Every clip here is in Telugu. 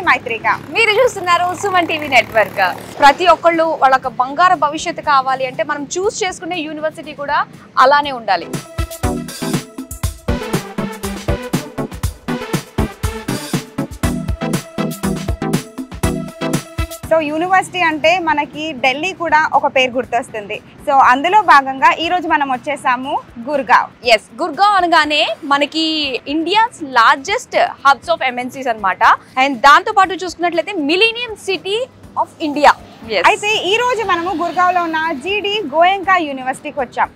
మైత్రిక. మీరు చూస్తున్నారు సుమన్ టీవీ నెట్వర్క్. ప్రతి ఒక్కళ్ళు వాళ్ళకి బంగారు భవిష్యత్తు కావాలి అంటే మనం చూస్ చేసుకునే యూనివర్సిటీ కూడా అలానే ఉండాలి. సో యూనివర్సిటీ అంటే మనకి ఢిల్లీ కూడా ఒక పేరు గుర్తొస్తుంది. సో అందులో భాగంగా ఈ రోజు మనం వచ్చేసాము గుర్గావ్. ఎస్, గుర్గావ్ అనగానే మనకి India's largest hubs of MNCs అన్నమాట. అండ్ దాంతో పాటు చూసుకున్నట్లయితే మిలీనియం సిటీ ఆఫ్ ఇండియా. అయితే ఈ రోజు మనము గుర్గావ్ లో ఉన్న జీడి గోయంకా యూనివర్సిటీకి వచ్చాం.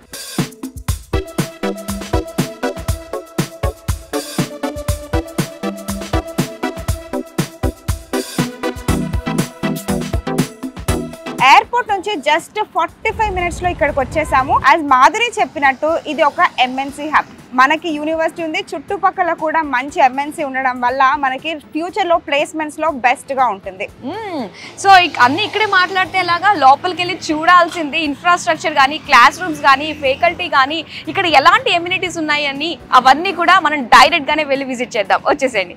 ఎయిర్పోర్ట్ నుంచి జస్ట్ 45 minutes లో ఇక్కడికి వచ్చేసాము. యాజ్ మాధురి చెప్పినట్టు ఇది ఒక ఎంఎన్సీ హబ్. మనకి యూనివర్సిటీ ఉంది, చుట్టుపక్కల కూడా మంచి ఎంఎన్సీ ఉండడం వల్ల మనకి ఫ్యూచర్ లో ప్లేస్మెంట్స్ లో బెస్ట్ గా ఉంటుంది. సో అన్ని ఇక్కడే మాట్లాడితే ఎలాగా, లోపలికి వెళ్ళి చూడాల్సింది ఇన్ఫ్రాస్ట్రక్చర్ కానీ, క్లాస్ రూమ్స్ కానీ, ఫ్యాకల్టీ కానీ, ఇక్కడ ఎలాంటి ఎమ్యూనిటీస్ ఉన్నాయి అని అవన్నీ కూడా మనం డైరెక్ట్ గానే వెళ్ళి విజిట్ చేద్దాం. వచ్చేసేయండి.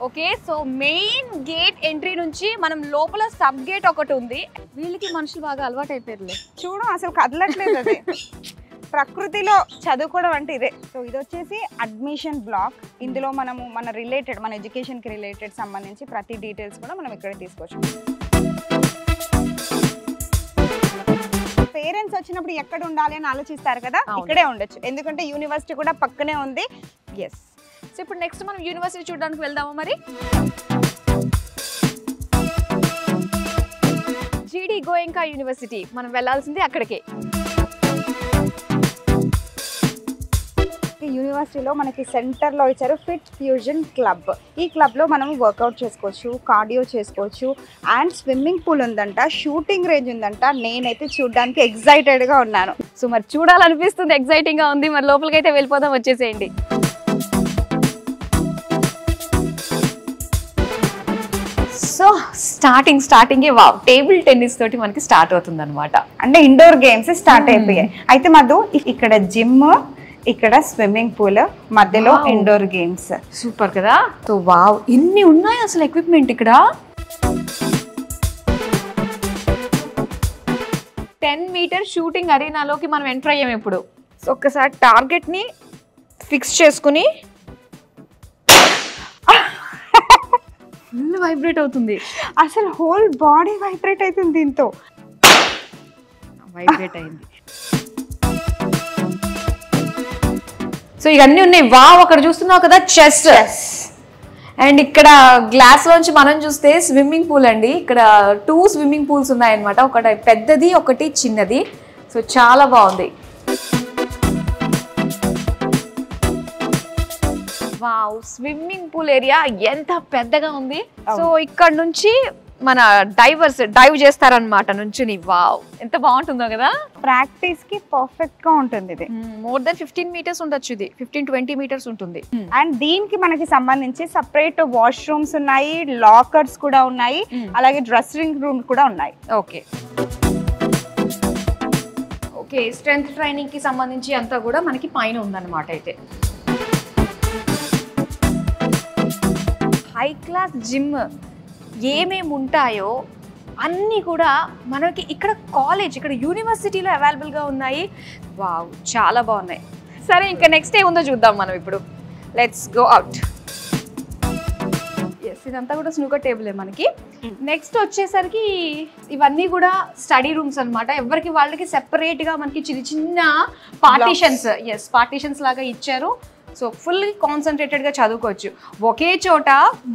Okay, so main gate entry నుంచి మనం లోపల సబ్ గేట్ ఒకటి ఉంది. వీళ్ళకి మనుషులు బాగా అలవాటు అయిపోయారులే. చూడు అసలు కదలట్లేదు అది. ప్రకృతిలో చదువుకోవడం అంటే ఇదే. సో ఇది వచ్చేసి అడ్మిషన్ బ్లాక్. ఇందులో మనము మన ఎడ్యుకేషన్ కి రిలేటెడ్ సంబంధించి ప్రతి డీటెయిల్స్ కూడా మనం ఇక్కడే తీసుకోవచ్చు. పేరెంట్స్ వచ్చినప్పుడు ఎక్కడ ఉండాలి అని ఆలోచిస్తారు కదా, ఇక్కడే ఉండొచ్చు. ఎందుకంటే యూనివర్సిటీ కూడా పక్కనే ఉంది. ఎస్. సో ఇప్పుడు నెక్స్ట్ మనం యూనివర్సిటీ చూడడానికి వెళ్దామా మరి? జీడి గోయంకా యూనివర్సిటీ మనం వెళ్ళాల్సింది అక్కడికే. యూనివర్సిటీలో మనకి సెంటర్లో ఇచ్చారు ఫిట్ ఫ్యూజన్ క్లబ్. ఈ క్లబ్లో మనం వర్కౌట్ చేసుకోవచ్చు, కార్డియో చేసుకోవచ్చు, అండ్ స్విమ్మింగ్ పూల్ ఉందంట, షూటింగ్ రేంజ్ ఉందంట. నేనైతే చూడడానికి ఎక్సైటెడ్గా ఉన్నాను. సో మరి చూడాలనిపిస్తుంది, ఎక్సైటింగ్గా ఉంది. మరి లోపలికి అయితే వెళ్ళిపోదాం. వచ్చేసేయండి. సో స్టార్టింగే వావ్, టేబుల్ టెన్నిస్ తోటి మనకి స్టార్ట్ అవుతుంది అనమాట. అంటే ఇండోర్ గేమ్స్ స్టార్ట్ అయిపోయాయి. అయితే మధు ఇక్కడ జిమ్, ఇక్కడ స్విమ్మింగ్ పూల్, మధ్యలో ఇండోర్ గేమ్స్. సూపర్ కదా. సో వావ్, ఇన్ని ఉన్నాయి అసలు ఎక్విప్మెంట్ ఇక్కడ. 10 మీటర్ షూటింగ్ అరీనాలోకి మనం ఎంటర్ అయ్యాం ఇప్పుడు. సో ఒక్కసారి టార్గెట్ ని ఫిక్స్ చేసుకుని ఫుల్ వైబ్రేట్ అవుతుంది. అసలు హోల్ బాడీ వైబ్రేట్ అవుతుంది దీంతో. వైబ్రేట్ అయింది. సో ఇవన్నీ ఉన్నాయి. వావ్, అక్కడ చూస్తున్నావు కదా చెస్. అండ్ ఇక్కడ గ్లాస్ లోంచి మనం చూస్తే స్విమ్మింగ్ పూల్ అండి. ఇక్కడ 2 స్విమ్మింగ్ పూల్స్ ఉన్నాయన్నమాట. ఒకటి పెద్దది, ఒకటి చిన్నది. సో చాలా బాగుంది. వావ్, స్విమ్మింగ్ పూల్ ఏరియా ఎంత పెద్దగా ఉంది. సో ఇక్కడ నుంచి మన డైవ్ చేస్తారనమాట నుంచుని. వావ్, ఎంత బాగుంటుందో కదా. ప్రాక్టీస్ కి పర్ఫెక్ట్ గా ఉంటుంది ఇది. మోర్ దెన్ 15 మీటర్స్ ఉండొచ్చు. ఇది 15-20 మీటర్స్ ఉంటుంది. అండ్ దీనికి మనకి సంబంధించి సపరేట్ వాష్రూమ్స్ ఉన్నాయి, లాకర్స్ కూడా ఉన్నాయి, అలాగే డ్రెస్సింగ్ రూమ్ కూడా ఉన్నాయి. ఓకే, స్ట్రెంగ్త్ ట్రైనింగ్ కి సంబంధించి అంతా కూడా మనకి పైన ఉందన్నమాట. అయితే హై క్లాస్ జిమ్ ఏమేమి ఉంటాయో అన్నీ కూడా మనకి ఇక్కడ కాలేజ్, ఇక్కడ యూనివర్సిటీలో అవైలబుల్గా ఉన్నాయి. వావ్, చాలా బాగున్నాయి. సరే, ఇంకా నెక్స్ట్ ఏముందో చూద్దాం మనం ఇప్పుడు. Let's go out. ఎస్, ఇదంతా కూడా స్నూకర్ టేబులే మనకి. నెక్స్ట్ వచ్చేసరికి ఇవన్నీ కూడా స్టడీ రూమ్స్ అనమాట. ఎవరికి వాళ్ళకి సెపరేట్గా మనకి చిన్న చిన్న పార్టీషన్స్ లాగా ఇచ్చారు. సో ఫుల్ కాన్సన్ట్రేటెడ్గా చదువుకోవచ్చు. ఒకే చోట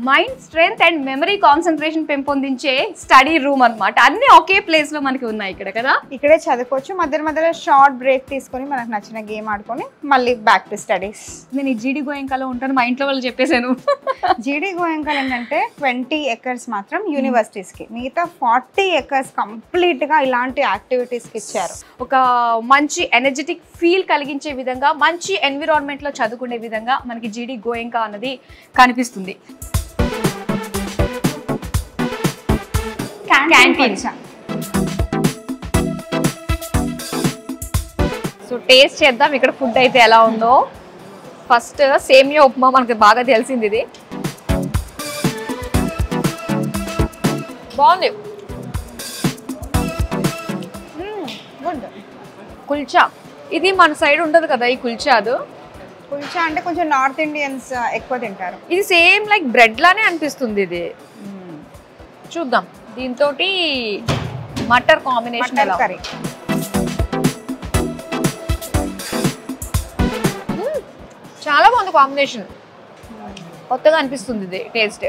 mind strength and memory concentration పెంపొందించే స్టడీ రూమ్ అనమాట. అన్నీ ఒకే ప్లేస్లో మనకి ఉన్నాయి ఇక్కడ కదా. ఇక్కడే చదువుకోవచ్చు, మధ్యలో షార్ట్ బ్రేక్ తీసుకొని మనకు నచ్చిన గేమ్ ఆడుకొని మళ్ళీ బ్యాక్ టు స్టడీస్. నేను ఈ జీడి గోయంకాలో ఉంటాను, మా ఇంట్లో వాళ్ళు చెప్పేశాను. జీడి గోయంకాలు ఏంటంటే 20 acres మాత్రం యూనివర్సిటీస్కి, మిగతా 40 acres కంప్లీట్గా ఇలాంటి యాక్టివిటీస్కి ఇచ్చారు. ఒక మంచి ఎనర్జెటిక్ ఫీల్ కలిగించే విధంగా, మంచి ఎన్విరాన్మెంట్లో చదువుకునే విధంగా మనకి జీడి గోయంకా అన్నది కనిపిస్తుంది. క్యాంటీన్. సో టేస్ట్ చేద్దాం ఇక్కడ ఫుడ్ అయితే ఎలా ఉందో. ఫస్ట్ సేమియా ఉప్మా మనకి బాగా తెలిసింది, ఇది బాగుంది. గుడ్. కుల్చా ఇది మన సైడ్ ఉండదు కదా ఈ కుల్చాదు. కుల్చా అంటే కొంచెం నార్త్ ఇండియన్స్ ఎక్కువ తింటారు. ఇది సేమ్ లైక్ బ్రెడ్ లానే అనిపిస్తుంది. ఇది చూద్దాం. దీంతో మటర్ కాంబినేషన్ ఎలా. కర్రీ చాలా బాగుంది కాంబినేషన్, కొత్తగా అనిపిస్తుంది ఇది టేస్ట్.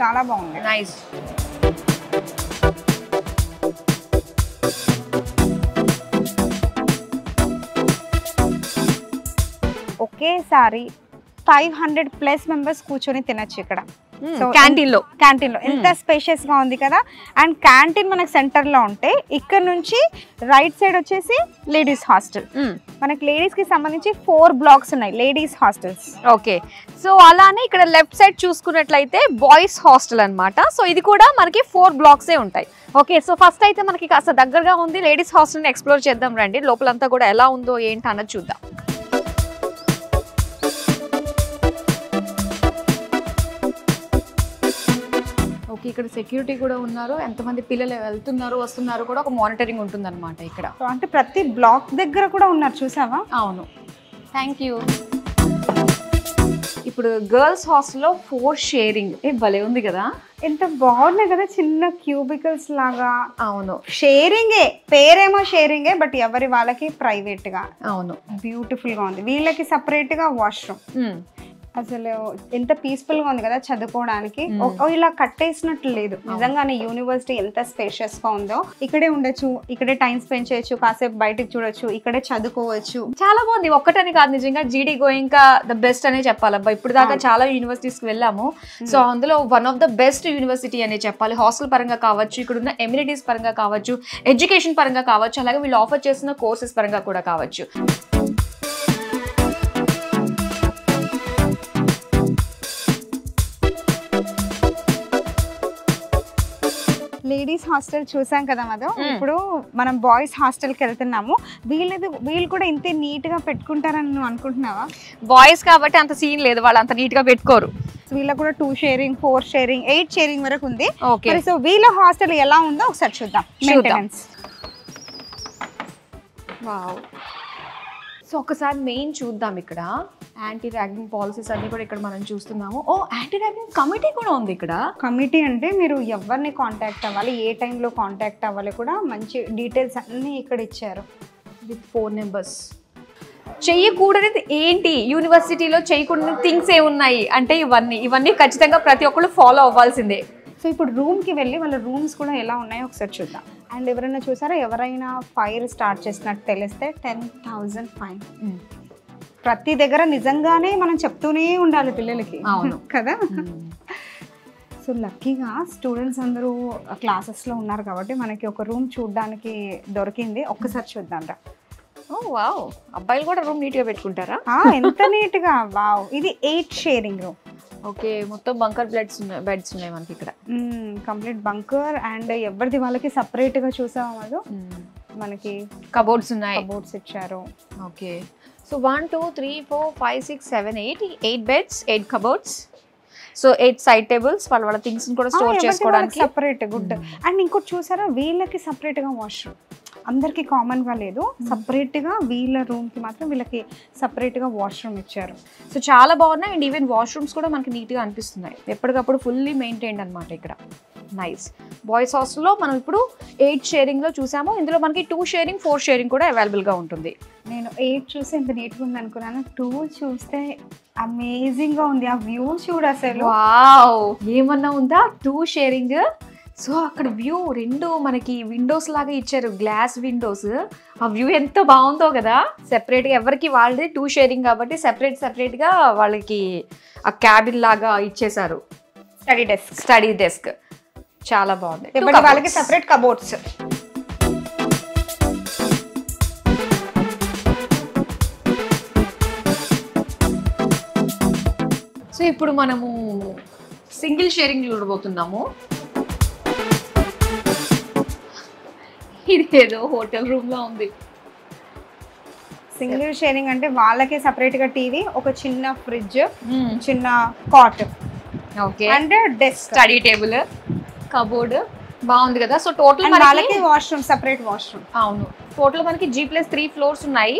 చాలా బాగుంది. నైస్. ఒకేసారి 500+ మెంబర్స్ కూర్చొని తినచ్చు ఇక్కడ క్యాంటీన్ లో. ఎంత స్పేషియస్ గా ఉంది కదా. అండ్ క్యాంటీన్ మనకి సెంటర్ లో ఉంటే ఇక్కడ నుంచి రైట్ సైడ్ వచ్చేసి లేడీస్ హాస్టల్. మనకి లేడీస్ కి సంబంధించి 4 blocks ఉన్నాయి లేడీస్ హాస్టల్స్. ఓకే, సో అలానే ఇక్కడ లెఫ్ట్ సైడ్ చూసుకున్నట్లయితే బాయ్స్ హాస్టల్ అన్నమాట. సో ఇది కూడా మనకి 4 blocks ఉంటాయి. ఓకే, సో ఫస్ట్ అయితే మనకి కాస్త దగ్గరగా ఉంది లేడీస్ హాస్టల్ని ఎక్స్ప్లోర్ చేద్దాం రండి. లోపలంతా కూడా ఎలా ఉందో ఏంటి అన్నది చూద్దాం. ఓకే, ఇక్కడ సెక్యూరిటీ కూడా ఉన్నారు. ఎంతమంది పిల్లలు వెళ్తున్నారు వస్తున్నారు కూడా ఒక మానిటరింగ్ ఉంటుంది అనమాట ఇక్కడ. అంటే ప్రతి బ్లాక్ దగ్గర కూడా ఉన్నారు, చూసావా? అవును, థ్యాంక్ యూ. ఇప్పుడు గర్ల్స్ హాస్టల్లో 4 షేరింగ్. భలే ఉంది కదా, ఎంత బాగున్నాయి కదా, చిన్న క్యూబికల్స్ లాగా. అవును, షేరింగే, పేరేమో షేరింగే, బట్ ఎవరి వాళ్ళకి ప్రైవేట్ గా. అవును, బ్యూటిఫుల్ గా ఉంది. వీళ్ళకి సపరేట్ గా వాష్రూమ్. అసలు ఎంత పీస్ఫుల్ గా ఉంది కదా చదువుకోవడానికి. ఇలా కట్టేసినట్లు లేదు, నిజంగానే యూనివర్సిటీ ఎంత స్పేషియస్ గా ఉందో. ఇక్కడే ఉండొచ్చు, ఇక్కడే టైం స్పెండ్ చేయొచ్చు, కాసేపు బయటకు చూడొచ్చు, ఇక్కడే చదువుకోవచ్చు. చాలా బాగుంది. ఒక్కటని కాదు, నిజంగా జీడి గోయింకా ద బెస్ట్ అనే చెప్పాలబ్బా. ఇప్పుడు దాకా చాలా యూనివర్సిటీస్ కి వెళ్ళాము, సో అందులో one of the best university అనే చెప్పాలి. హాస్టల్ పరంగా కావచ్చు, ఇక్కడ ఉన్న ఎమ్యూనిటీస్ పరంగా కావచ్చు, ఎడ్యుకేషన్ పరంగా కావచ్చు, అలాగే వీళ్ళు ఆఫర్ చేస్తున్న కోర్సెస్ పరంగా కూడా కావచ్చు. లేడీస్ హాస్టల్ చూసాం కదా మధు. ఇప్పుడు మనం బాయ్స్ హాస్టల్కి వెళ్తున్నాము. వీళ్ళు కూడా ఇంతే నీట్ గా పెట్టుకుంటారని నువ్వు అనుకుంటున్నావా? బాయ్స్ కాబట్టి అంత సీన్ లేదు, వాళ్ళు అంత నీట్ గా పెట్టుకోరు. వీళ్ళకి కూడా 2 షేరింగ్, 4 షేరింగ్, 8 షేరింగ్ వరకు ఉంది. ఓకే, సో వీళ్ళ హాస్టల్ ఎలా ఉందో ఒకసారి చూద్దాం. మెయింటెనెన్స్. వావ్. సో ఒకసారి మెయిన్ చూద్దాం. ఇక్కడ యాంటీ ర్యాగింగ్ పాలసీస్ అన్ని కూడా ఇక్కడ మనం చూస్తున్నాము. ఓ, యాంటీ ర్యాగింగ్ కమిటీ కూడా ఉంది ఇక్కడ. కమిటీ అంటే మీరు ఎవరిని కాంటాక్ట్ అవ్వాలి, ఏ టైంలో కాంటాక్ట్ అవ్వాలి కూడా మంచి డీటెయిల్స్ అన్నీ ఇక్కడ ఇచ్చారు. With 4 numbers. చెయ్యకూడనిది ఏంటి, యూనివర్సిటీలో చేయకూడని థింగ్స్ ఏమున్నాయి అంటే ఇవన్నీ ఖచ్చితంగా ప్రతి ఒక్కళ్ళు ఫాలో అవ్వాల్సిందే. సో ఇప్పుడు రూమ్కి వెళ్ళి వాళ్ళ రూమ్స్ కూడా ఎలా ఉన్నాయో ఒకసారి చూద్దాం. అండ్ ఎవరైనా చూసారా, ఎవరైనా ఫైర్ స్టార్ట్ చేసినట్టు తెలిస్తే 10,000 ఫైన్. ప్రతి దగ్గర నిజంగానే మనం చెప్తూనే ఉండాలి పిల్లలకి. అవును కదా. సో లక్కీగా స్టూడెంట్స్ అందరూ క్లాసెస్లో ఉన్నారు కాబట్టి మనకి ఒక రూమ్ చూడడానికి దొరికింది. ఒక్కసారి చూద్దాం రా. ఓ వావ్, అబ్బాయిలు కూడా రూమ్ నీట్గా పెట్టుకుంటారా? ఎంత నీట్గా. వావ్, ఇది 8 షేరింగ్ రూమ్. ఓకే, మొత్తం బంకర్ బెడ్స్ ఉన్నాయి మనకి ఇక్కడ. Complete bunker. అండ్ ఎవరిది వాళ్ళకి సపరేట్గా చూసాము అది. మనకి కబోర్డ్స్ ఉన్నాయి, కబోర్డ్స్ ఇచ్చారు. Okay, so 1 2 3 4 5 6 7 8 beds, 8 cupboards. So 8 side tables, వాళ్ళ థింగ్స్ కూడా స్టోర్ చేసుకోవడానికి సపరేట్. గుడ్. అండ్ ఇంకోటి చూసారా, వీళ్ళకి సపరేట్గా వాష్రూమ్. అందరికి కామన్ గా లేదు, సపరేట్ గా వీళ్ళ రూమ్ కి మాత్రం వీళ్ళకి సపరేట్ గా వాష్రూమ్ ఇచ్చారు. సో చాలా బాగున్నాయి. అండ్ ఈవెన్ వాష్రూమ్స్ కూడా మనకి నీట్ గా అనిపిస్తున్నాయి. ఎప్పటికప్పుడు ఫుల్లీ మెయింటైన్డ్ అనమాట ఇక్కడ. నైస్. బాయ్స్ హాస్టల్లో మనం ఇప్పుడు 8 షేరింగ్లో చూసాము. ఇందులో మనకి 2 షేరింగ్ 4 షేరింగ్ కూడా అవైలబుల్గా ఉంటుంది. నేను 8 చూసి ఎంత నీట్గా ఉంది అనుకున్నాను, 2 చూస్తే అమేజింగ్గా ఉంది. ఆ వ్యూ చూడు అసలు, వావ్, ఏమన్నా ఉందా 2 షేరింగ్. సో అక్కడ వ్యూ 2 మనకి విండోస్ లాగా ఇచ్చారు, గ్లాస్ విండోస్. ఆ వ్యూ ఎంత బాగుందో కదా. సెపరేట్గా ఎవరికి వాళ్ళది 2 షేరింగ్ కాబట్టి సెపరేట్గా వాళ్ళకి ఆ క్యాబిన్ లాగా ఇచ్చేసారు. స్టడీ డెస్క్ చాలా బాగుంది. వాళ్ళకి సెపరేట్ కబోర్డ్స్. సో ఇప్పుడు మనము సింగిల్ షేరింగ్ చూడబోతున్నాము. ఇది ఏదో హోటల్ రూమ్ లో ఉంది. సింగిల్ షేరింగ్ అంటే వాళ్ళకే సెపరేట్ గా టీవీ, ఒక చిన్న ఫ్రిడ్జ్, చిన్న cot, okay, and desk, study table, cupboard. బాగుంది కదా. సో టోటల్ వాళ్ళకి వాష్రూమ్, సెపరేట్ వాష్రూమ్. అవును, టోటల్ మనకి G+3 ఫ్లోర్స్ ఉన్నాయి.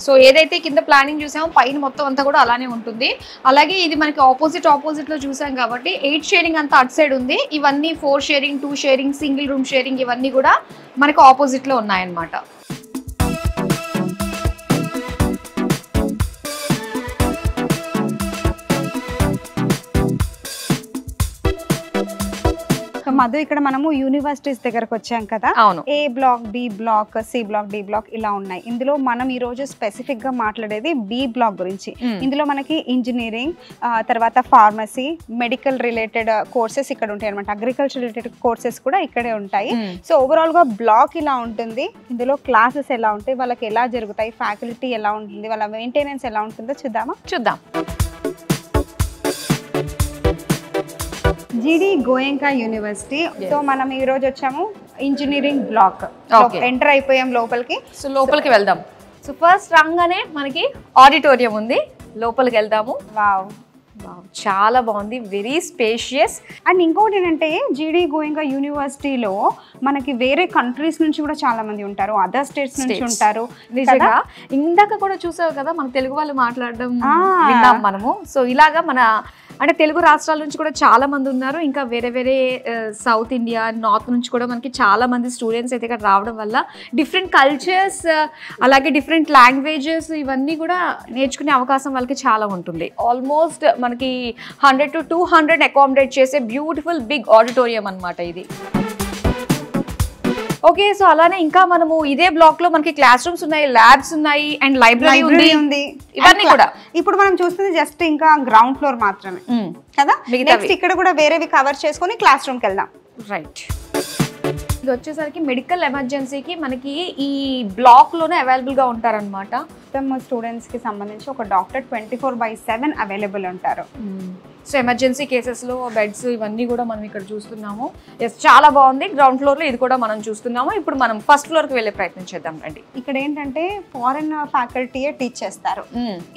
సో ఏదైతే కింద ప్లానింగ్ చూసామో పైన మొత్తం అంతా కూడా అలానే ఉంటుంది. అలాగే ఇది మనకి ఆపోజిట్ లో చూసాం కాబట్టి 8 షేరింగ్ అంతా అటు సైడ్ ఉంది. ఇవన్నీ 4 sharing, 2 sharing, single room sharing ఇవన్నీ కూడా మనకి ఆపోజిట్ లో ఉన్నాయన్నమాట. మధు, ఇక్కడ మనము యూనివర్సిటీస్ దగ్గరకు వచ్చాం కదా. అవును. A block, B block, C block, D block ఇలా ఉన్నాయి. ఇందులో మనం ఈ రోజు స్పెసిఫిక్ గా మాట్లాడేది B బ్లాక్ గురించి. ఇందులో మనకి ఇంజనీరింగ్, తర్వాత ఫార్మసీ, మెడికల్ రిలేటెడ్ కోర్సెస్ ఇక్కడ ఉంటాయి అనమాట. అగ్రికల్చర్ రిలేటెడ్ కోర్సెస్ కూడా ఇక్కడే ఉంటాయి. సో ఓవరాల్ గా బ్లాక్ ఇలా ఉంటుంది. ఇందులో క్లాసెస్ ఎలా ఉంటాయి, వాళ్ళకి ఎలా జరుగుతాయి, ఫ్యాకల్టీ ఎలా ఉంటుంది, వాళ్ళ మెయింటెనెన్స్ ఎలా ఉంటుందో చూద్దాం. జీడి గోయంకా యూనివర్సిటీ. సో మనం ఈ రోజు వచ్చాము ఇంజనీరింగ్ బ్లాక్. ఎంటర్ అయిపోయాం లోపలికి. సో లోపలికి వెళ్దాం. సో ఫస్ట్ రాగానే మనకి ఆడిటోరియం ఉంది, లోపలికి వెళ్దాము. వావ్, చాలా బాగుంది, వెరీ స్పేషియస్. అండ్ ఇంకోటి ఏంటంటే జీడి గోయంకా యూనివర్సిటీలో మనకి వేరే కంట్రీస్ నుంచి కూడా చాలా మంది ఉంటారు, అదర్ స్టేట్స్ నుంచి ఉంటారు. నిజంగా ఇందాక కూడా చూసావు కదా, మన తెలుగు వాళ్ళు మాట్లాడడం విన్నాం మనము. సో ఇలాగా మన అంటే తెలుగు రాష్ట్రాల నుంచి కూడా చాలా మంది ఉన్నారు. ఇంకా వేరే సౌత్ ఇండియా, నార్త్ నుంచి కూడా మనకి చాలా మంది స్టూడెంట్స్ అయితే ఇక్కడ రావడం వల్ల డిఫరెంట్ కల్చర్స్, అలాగే డిఫరెంట్ లాంగ్వేజెస్ ఇవన్నీ కూడా నేర్చుకునే అవకాశం వాళ్ళకి చాలా ఉంటుంది. ఆల్మోస్ట్ మనకి 100 to 200 అకామిడేట్ చేసే బ్యూటిఫుల్ బిగ్ ఆడిటోరియం అన్నమాట ఇది. ఓకే, సో అలానే ఇంకా మనము ఇదే బ్లాక్ లో మనకి క్లాస్ రూమ్స్ ఉన్నాయి, ల్యాబ్స్ ఉన్నాయి, అండ్ లైబ్రరీ ఉంది. ఇవన్నీ కూడా ఇప్పుడు మనం చూస్తుంది జస్ట్ ఇంకా గ్రౌండ్ ఫ్లోర్ మాత్రమే కదా. నెక్స్ట్ ఇక్కడ కూడా వేరేవి కవర్ చేసుకొని క్లాస్ రూమ్కి వెళ్దాం. రైట్. ఇది వచ్చేసరికి మెడికల్ ఎమర్జెన్సీకి మనకి ఈ బ్లాక్ లోనే అవైలబుల్ గా ఉంటారనమాట. మొత్తం స్టూడెంట్స్ కి సంబంధించి ఒక డాక్టర్ 24/7 అవైలబుల్ ఉంటారు. సో ఎమర్జెన్సీ కేసెస్లో బెడ్స్ ఇవన్నీ కూడా మనం ఇక్కడ చూస్తున్నాము. ఎస్, చాలా బాగుంది. గ్రౌండ్ ఫ్లోర్లో ఇది కూడా మనం చూస్తున్నాము. ఇప్పుడు మనం ఫస్ట్ ఫ్లోర్కి వెళ్ళే ప్రయత్నం చేద్దాం రండి. ఇక్కడ ఏంటంటే ఫారెన్ ఫ్యాకల్టీయే టీచ్ చేస్తారు.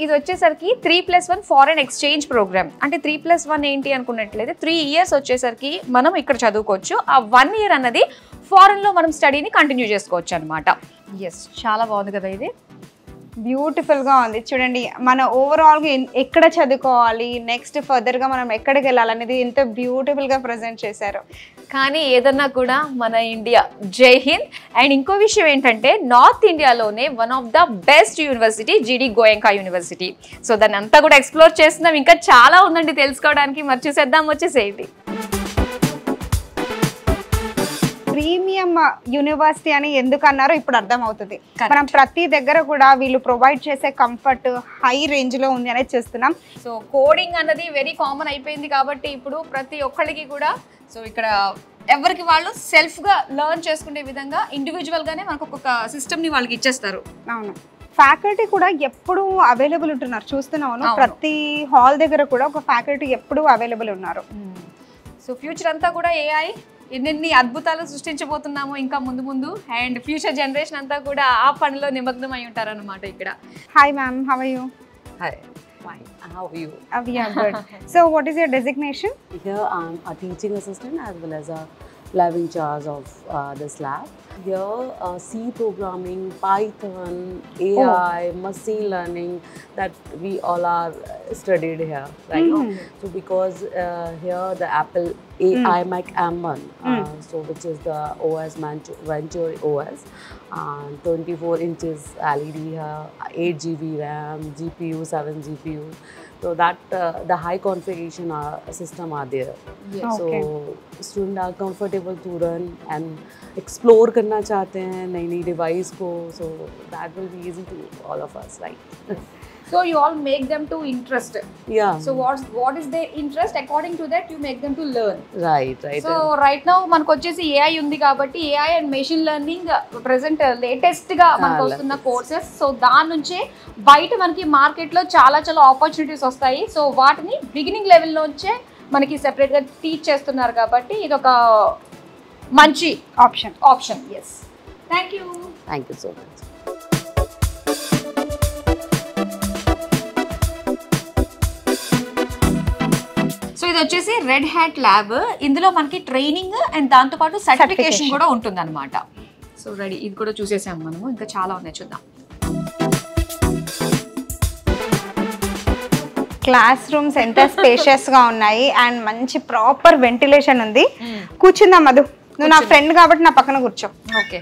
ఇది వచ్చేసరికి 3+1 ఫారెన్ ఎక్స్చేంజ్ ప్రోగ్రామ్. అంటే 3+1 ఏంటి అనుకున్నట్లయితే 3 years వచ్చేసరికి మనం ఇక్కడ చదువుకోవచ్చు. ఆ 1 year అన్నది ఫారెన్లో మనం స్టడీని కంటిన్యూ చేసుకోవచ్చు అనమాట. ఎస్, చాలా బాగుంది కదా. ఇది బ్యూటిఫుల్ గా ఉంది చూడండి. మన ఓవరాల్ గా ఎక్కడ చదువుకోవాలి, నెక్స్ట్ ఫర్దర్ గా మనం ఎక్కడికి వెళ్ళాలనేది ఎంత బ్యూటిఫుల్ గా ప్రెజెంట్ చేశారు. కానీ ఏదన్నా కూడా మన ఇండియా జై హింద్. అండ్ ఇంకో విషయం ఏంటంటే నార్త్ ఇండియాలోనే one of the best university జీడి గోయంకా యూనివర్సిటీ. సో దాన్ని అంతా కూడా ఎక్స్ప్లోర్ చేస్తున్నాం. ఇంకా చాలా ఉందండి తెలుసుకోవడానికి. మరి చూసేద్దాం, వచ్చేసేయండి. ప్రీమియం యూనివర్సిటీ అని ఎందుకు అన్నారో ఇప్పుడు అర్థం అవుతుంది. మనం ప్రతి దగ్గర కూడా వీళ్ళు ప్రొవైడ్ చేసే కంఫర్ట్ హై రేంజ్ లో ఉంది అనేది చూస్తున్నాం. సో కోడింగ్ అన్నది వెరీ కామన్ అయిపోయింది కాబట్టి ఇప్పుడు ప్రతి ఒక్కరికి కూడా సో ఇక్కడ ఎవరికి వాళ్ళు సెల్ఫ్ గా లెర్న్ చేసుకునే విధంగా ఇండివిజువల్ గానే మనకు ఒక సిస్టమ్ ని వాళ్ళకి ఇచ్చేస్తారు. అవును, ఫ్యాకల్టీ కూడా ఎప్పుడు అవైలబుల్ ఉంటున్నారు చూస్తున్నాను. ప్రతి హాల్ దగ్గర కూడా ఒక ఫ్యాకల్టీ ఎప్పుడు అవైలబుల్ ఉన్నారు. సో ఫ్యూచర్ అంతా కూడా ఏఐ ఎన్నెన్ని అద్భుతాలు సృష్టించబోతున్నామో ఇంకా ముందు ముందు. అండ్ ఫ్యూచర్ జనరేషన్ అంతా కూడా ఆ పనిలో నిమగ్నం అయి ఉంటారన్నమాట ఇక్కడ. Hi ma'am, how are you? Hi. Fine. How are you? We are good. So what is your designation? Here I'm a teaching assistant as well as a lab in charge of this lab. Here, C programming, Python, AI, machine learning, that we all are studied here, right? So because here the Apple iMac M1, so which is the OS Venture OS, 24 inches LED here, 8 GB RAM, GPU, 7 GPU. So that the high configuration system are there. Yes. So students are comfortable to run and explore करना चाहते हैं नई device को, so that will be easy to all of us, right? So you all make them to interest. Yeah. So what is their interest? According to that, you make them to learn. Right. So right now మనకు వచ్చేసి AI ఉంది కాబట్టి AI and machine learning present latest గా మనకు వస్తున్న కోర్సెస్. సో దాని నుంచే బయట మనకి మార్కెట్ లో చాలా ఆపర్చునిటీస్ వస్తాయి. సో వాటిని బిగినింగ్ లెవెల్ నుంచే మనకి సెపరేట్ గా టీచ్ చేస్తున్నారు కాబట్టి ఇది ఒక మంచి option. yes. Thank you so much. So ఇది వచ్చేసి రెడ్ హ్యాట్ ల్యాబ్. ఇందులో మనకి ట్రైనింగ్ అండ్ దాంతో పాటు సర్టిఫికేషన్ కూడా ఉంటుంది అనమాట. సో రెడీ, ఇది కూడా చూసేసాము మనము. ఇంకా చాలా ఉన్నాయి, చూద్దాం. క్లాస్ రూమ్స్ ఎంత స్పేషియస్ గా ఉన్నాయి అండ్ మంచి ప్రాపర్ వెంటిలేషన్ ఉంది. కూర్చుందాం మధు, నువ్వు నా ఫ్రెండ్ కాబట్టి నా పక్కన కూర్చో. ఓకే.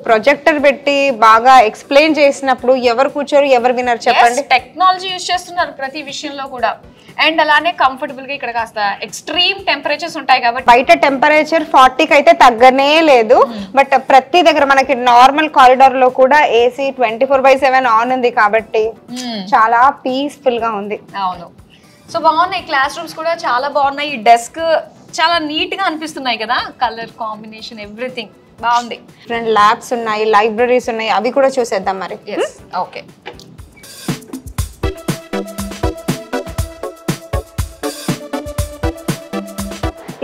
ప్రొజెక్టర్ పెట్టి బాగా ఎక్స్ప్లెయిన్ చేసినప్పుడు ఎవరు కూర్చోరు, ఎవరు వినరు చెప్పండి. టెక్నాలజీ యూజ్ చేస్తున్నారు ప్రతి విషయంలో కూడా. అండ్ అలానే కంఫర్టబుల్ గా ఇక్కడ కాస్త ఎక్స్ట్రీమ్ టెంపరేచర్స్ ఉంటాయి కాబట్టి బయట టెంపరేచర్ 40కి అయితే తగ్గనే లేదు. బట్ ప్రతి దగ్గర మనకి నార్మల్ కారిడార్ లో కూడా ఏసీ 24/7 ఆన్ ఉంది కాబట్టి చాలా పీస్ఫుల్ గా ఉంది. అవును. సో బాగున్నాయి, క్లాస్ రూమ్స్ కూడా చాలా బాగున్నాయి. ఈ డెస్క్ చాలా నీట్ గా అనిపిస్తున్నాయి కదా, కలర్ కాంబినేషన్ ఎవ్రీథింగ్ బాగుంది. ఫ్రెండ్ ల్యాబ్స్ ఉన్నాయి, లైబ్రరీస్ ఉన్నాయి, అవి కూడా చూసేద్దాం మరి. ఓకే.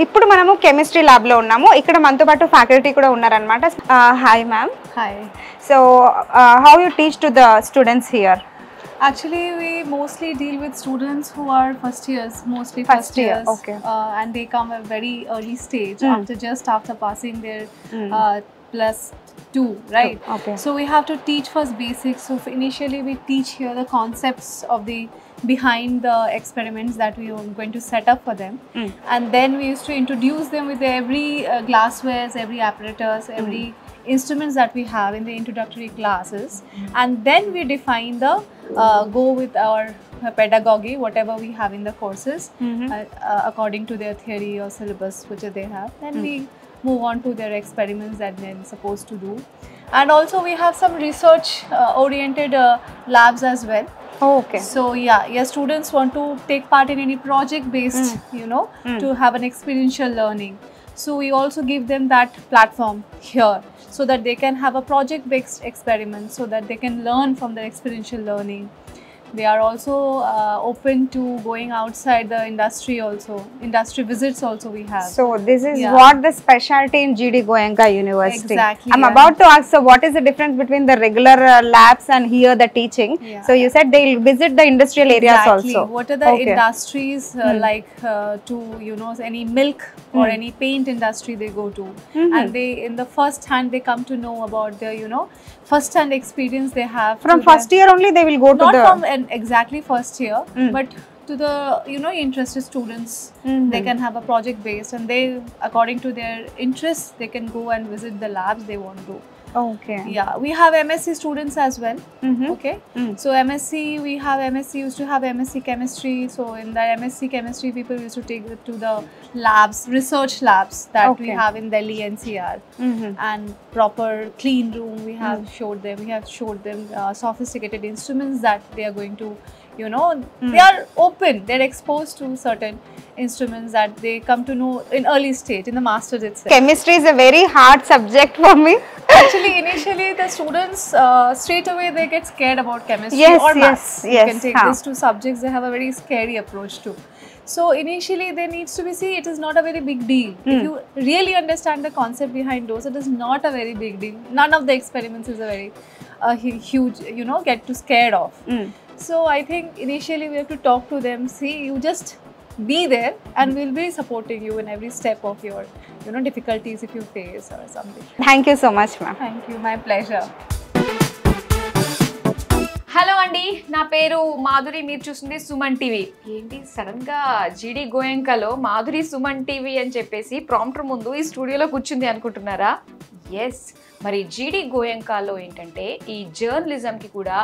ఇప్పుడు మనము కెమిస్ట్రీ ల్యాబ్ లో ఉన్నాము. ఇక్కడ మనతో పాటు ఫ్యాకల్టీ కూడా ఉన్నారనమాట. Hi ma'am. Hi. So how you teach to the students here? Actually, we mostly deal with students who are first years, mostly First first year, years, okay. And they come at very early stage after passing their +2, right? Okay. So we have to teach first basics. So initially we teach here the concepts of the behind the experiments that we are going to set up for them, and then we used to introduce them with every glasswares, every apparatus, every instruments that we have in the introductory classes, and then we define the go with our pedagogy, whatever we have in the courses, according to their theory or syllabus which they have. Then we move on to their experiments that they're supposed to do, and also we have some research oriented labs as well. Okay. So yeah, students want to take part in any project based, to have an experiential learning. So we also give them that platform here, so that they can have a project based experiment, so that they can learn from the experiential learning. They are also open to going outside the industry also. Industry visits also we have. So this is what the specialty in GD Goenka University. Exactly. I'm about to ask, so what is the difference between the regular labs and here the teaching? Yeah. So you said they'll visit the industrial areas also. What are the industries like to any milk or any paint industry they go to, and they in the first hand they come to know about the first hand experience they have. From first year only they will go to not the from exactly first year, but to the interested students, they can have a project based, and they according to their interests they can go and visit the labs they want to. Okay. Yeah, we have MSc students as well. Okay. So MSc, we have MSc, used to have MSc chemistry. So in the MSc chemistry, people used to take it to the labs, research labs that we have in Delhi NCR, and proper clean room. We have showed them sophisticated instruments that they are going to, they are open. They're exposed to certain instruments that they come to know in early stage, in the masters itself. Chemistry is a very hard subject for me. Actually, initially the students straight away they get scared about chemistry or maths. You can take these two subjects. They have a very scary approach to. So initially there needs to be, it is not a very big deal. If you really understand the concept behind those, it is not a very big deal. None of the experiments is a very huge, get to scared of. So I think initially we have to talk to them. See, you just be there, and we'll be supporting you in every step of your, difficulties if you face or something. Thank you so much ma'am. Thank you, my pleasure. Hello అండి, నా పేరు మాధురి, మీరు చూస్తుంది సుమన్ టీవీ. ఏంటి సడన్ గా జీడి గోయంకలో మాధురి సుమన్ టీవీ అని చెప్పేసి ప్రాంప్టర్ ముందు ఈ స్టూడియోలో కూర్చుంది అనుకుంటున్నారా? ఎస్, మరి జీడి గోయంకాలో ఏంటంటే ఈ జర్నలిజంకి కూడా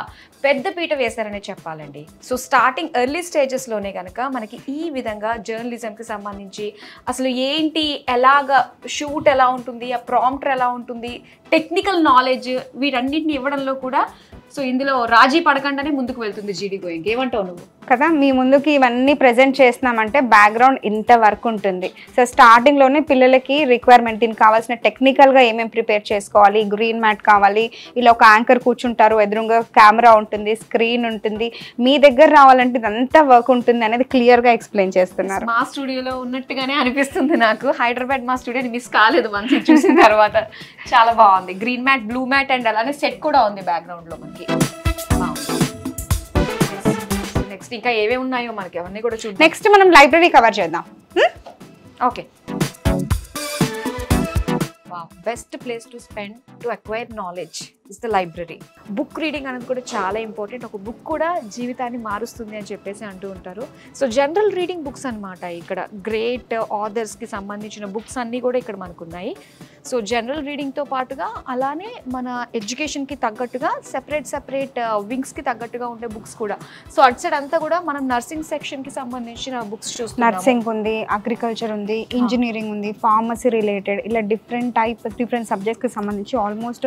పెద్ద పీట వేశారనే చెప్పాలండి. సో స్టార్టింగ్ ఎర్లీ స్టేజెస్లోనే కనుక మనకి ఈ విధంగా జర్నలిజంకి సంబంధించి అసలు ఏంటి, ఎలాగా షూట్ ఎలా ఉంటుంది, ఆ ప్రాంప్టర్ ఎలా ఉంటుంది, టెక్నికల్ నాలెడ్జ్ వీటన్నిటిని ఇవ్వడంలో కూడా సో ఇందులో రాజీ పడకుండానే ముందుకు వెళ్తుంది జీడి గోయంక. ఏమంటావు నువ్వు? కదా, మీ ముందుకి ఇవన్నీ ప్రజెంట్ చేస్తున్నామంటే బ్యాక్గ్రౌండ్ ఇంత వర్క్ ఉంటుంది. సో స్టార్టింగ్లోనే పిల్లలకి రిక్వైర్మెంట్, దీనికి కావాల్సిన టెక్నికల్గా ఏమేమి ప్రిపేర్ చేసుకోవాలి, గ్రీన్ మ్యాట్ కావాలి, ఇలా ఒక యాంకర్ కూర్చుంటారు, ఎదురుగా కెమెరా ఉంటుంది, స్క్రీన్ ఉంటుంది, మీ దగ్గర రావాలంటే ఇదంతా వర్క్ ఉంటుంది అనేది క్లియర్గా ఎక్స్ప్లెయిన్ చేస్తున్నారు. మా స్టూడియోలో ఉన్నట్టుగానే అనిపిస్తుంది నాకు. హైదరాబాద్ మా స్టూడియోని మిస్ కాలేదు మనకి చూసిన తర్వాత. చాలా బాగుంది, green mat, blue mat and అలానే సెట్ కూడా ఉంది బ్యాక్గ్రౌండ్లో మనకి. నెక్స్ట్ ఇంకా ఏమేమి ఉన్నాయో మనకి అవన్నీ కూడా చూద్దాం. నెక్స్ట్ మనం లైబ్రరీ కవర్ చేద్దాం. Okay, best place to spend to acquire knowledge is the library. Book reading అనేది కూడా చాలా ఇంపార్టెంట్. ఒక బుక్ కూడా జీవితాన్ని మారుస్తుంది అని చెప్పేసి అంటూ ఉంటారు. సో జనరల్ రీడింగ్ బుక్స్ అనమాట. ఇక్కడ గ్రేట్ ఆథర్స్కి సంబంధించిన బుక్స్ అన్నీ కూడా ఇక్కడ మనకు ఉన్నాయి. సో జనరల్ రీడింగ్తో పాటుగా అలానే మన ఎడ్యుకేషన్కి తగ్గట్టుగా సెపరేట్ వింగ్స్కి తగ్గట్టుగా ఉండే బుక్స్ కూడా. సో అటు సైడ్ అంతా కూడా మనం నర్సింగ్ సెక్షన్కి సంబంధించిన బుక్స్ చూస్తున్నాం. నర్సింగ్ ఉంది, అగ్రికల్చర్ ఉంది, ఇంజనీరింగ్ ఉంది, ఫార్మసీ రిలేటెడ్, ఇలా డిఫరెంట్ సబ్జెక్ట్స్కి సంబంధించి ఆల్మోస్ట్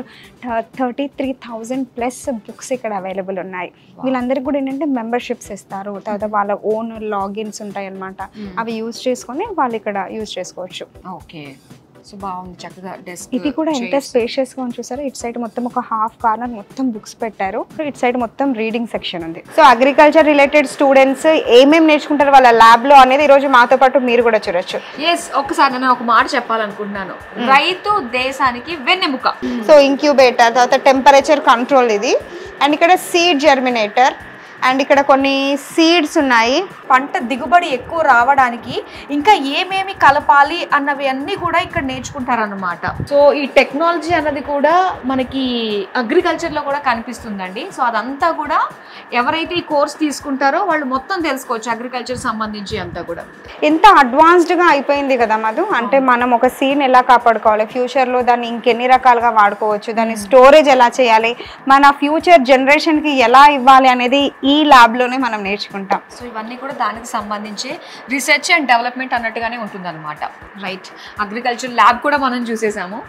33,000 ప్లస్ బుక్స్ ఇక్కడ అవైలబుల్ ఉన్నాయి. వీళ్ళందరికీ కూడా ఏంటంటే మెంబర్షిప్స్ ఇస్తారు, తర్వాత వాళ్ళ ఓన్ లాగిన్స్ ఉంటాయి అన్నమాట. అవి యూజ్ చేసుకొని వాళ్ళు ఇక్కడ యూజ్ చేసుకోవచ్చు. ఓకే, సో బాగుంది, చక్కగా డెస్క్. ఇది కూడా ఎంత స్పేషియస్ గా ఉంది చూసారా. ఇటు సైడ్ మొత్తం ఒక హాఫ్ కార్నర్ మొత్తం బుక్స్ పెట్టారు, ఇటు సైడ్ మొత్తం రీడింగ్ సెక్షన్ ఉంది. సో అగ్రికల్చర్ రిలేటెడ్ స్టూడెంట్స్ ఏమేమి నేర్చుకుంటారు వాళ్ళ ల్యాబ్ లో అనేది ఈ రోజు మాతో పాటు మీరు కూడా చూడొచ్చు. ఎస్, ఒక్కసారి నేను ఒక మాట చెప్పాలనుకుంటున్నాను. రైతు దేశానికి వెన్నెముక. సో ఇంక్యుబేటర్, తర్వాత టెంపరేచర్ కంట్రోల్ ఇది, అండ్ ఇక్కడ సీడ్ జర్మినేటర్, అండ్ ఇక్కడ కొన్ని సీడ్స్ ఉన్నాయి. పంట దిగుబడి ఎక్కువ రావడానికి ఇంకా ఏమేమి కలపాలి అన్నవి అన్నీ కూడా ఇక్కడ నేర్చుకుంటారన్నమాట. సో ఈ టెక్నాలజీ అన్నది కూడా మనకి అగ్రికల్చర్లో కూడా కనిపిస్తుందండి. సో అదంతా కూడా ఎవరైతే ఈ కోర్స్ తీసుకుంటారో వాళ్ళు మొత్తం తెలుసుకోవచ్చు అగ్రికల్చర్ సంబంధించి అంతా కూడా. ఎంత అడ్వాన్స్డ్గా అయిపోయింది కదా మధు. అంటే మనం ఒక సీన్ ఎలా కాపాడుకోవాలి, ఫ్యూచర్లో దాన్ని ఇంకెన్ని రకాలుగా వాడుకోవచ్చు, దాన్ని స్టోరేజ్ ఎలా చేయాలి, మన ఫ్యూచర్ జనరేషన్కి ఎలా ఇవ్వాలి అనేది ఈ ల్యాబ్లోనే మనం నేర్చుకుంటాం. సో ఇవన్నీ కూడా దానికి సంబంధించి రీసెర్చ్ అండ్ డెవలప్మెంట్ అన్నట్టుగానే ఉంటుందన్నమాట. రైట్, అగ్రికల్చర్ ల్యాబ్ కూడా మనం చూసేసాము.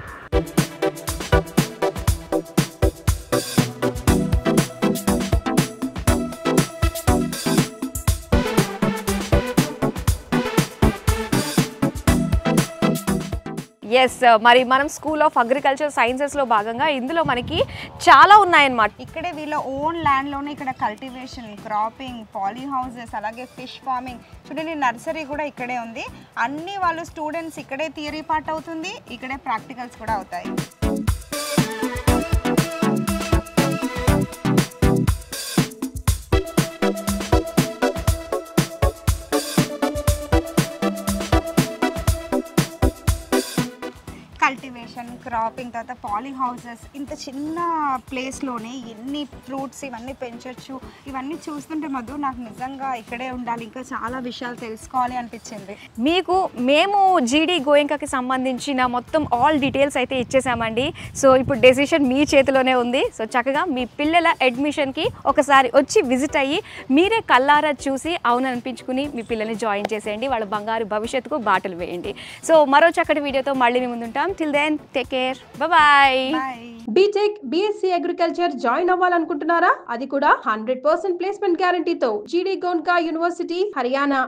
ఎస్, మరి మనం స్కూల్ ఆఫ్ అగ్రికల్చర్ సైన్సెస్లో భాగంగా ఇందులో మనకి చాలా ఉన్నాయన్నమాట. ఇక్కడే వీళ్ళ ఓన్ ల్యాండ్లోనే ఇక్కడ కల్టివేషన్, క్రాపింగ్, పాలీ హౌసెస్, అలాగే ఫిష్ ఫార్మింగ్, చూడండి నర్సరీ కూడా ఇక్కడే ఉంది. అన్ని వాళ్ళు స్టూడెంట్స్ ఇక్కడే థియరీ పార్ట్ అవుతుంది, ఇక్కడే ప్రాక్టికల్స్ కూడా అవుతాయి. కల్టివేషన్, క్రాపింగ్, తర్వాత పాలీ హౌసెస్, ఇంత చిన్న ప్లేస్లోనే ఎన్ని ఫ్రూట్స్ ఇవన్నీ పెంచవచ్చు. ఇవన్నీ చూస్తుంటే మధు నాకు నిజంగా ఇక్కడే ఉండాలి, ఇంకా చాలా విషయాలు తెలుసుకోవాలి అనిపించింది. మేము జీడి గోయంకకి సంబంధించిన మొత్తం ఆల్ డీటెయిల్స్ అయితే ఇచ్చేసామండి. సో ఇప్పుడు డెసిషన్ మీ చేతిలోనే ఉంది. సో చక్కగా మీ పిల్లల అడ్మిషన్కి ఒకసారి వచ్చి విజిట్ అయ్యి మీరే కల్లారా చూసి అవును అనిపించుకుని మీ పిల్లల్ని జాయిన్ చేసేయండి. వాళ్ళ బంగారు భవిష్యత్తుకు బాటలు వేయండి. సో మరో చక్కటి వీడియోతో మళ్ళీ మీ ముందుంటాం. Till then, take care. Bye-bye. BTech, BSc agriculture join అవ్వాలనుకుంటున్నారా? అది కూడా 100% ప్లేస్మెంట్ గ్యారంటీతో జీడి గోయంకా యూనివర్సిటీ, హర్యానా.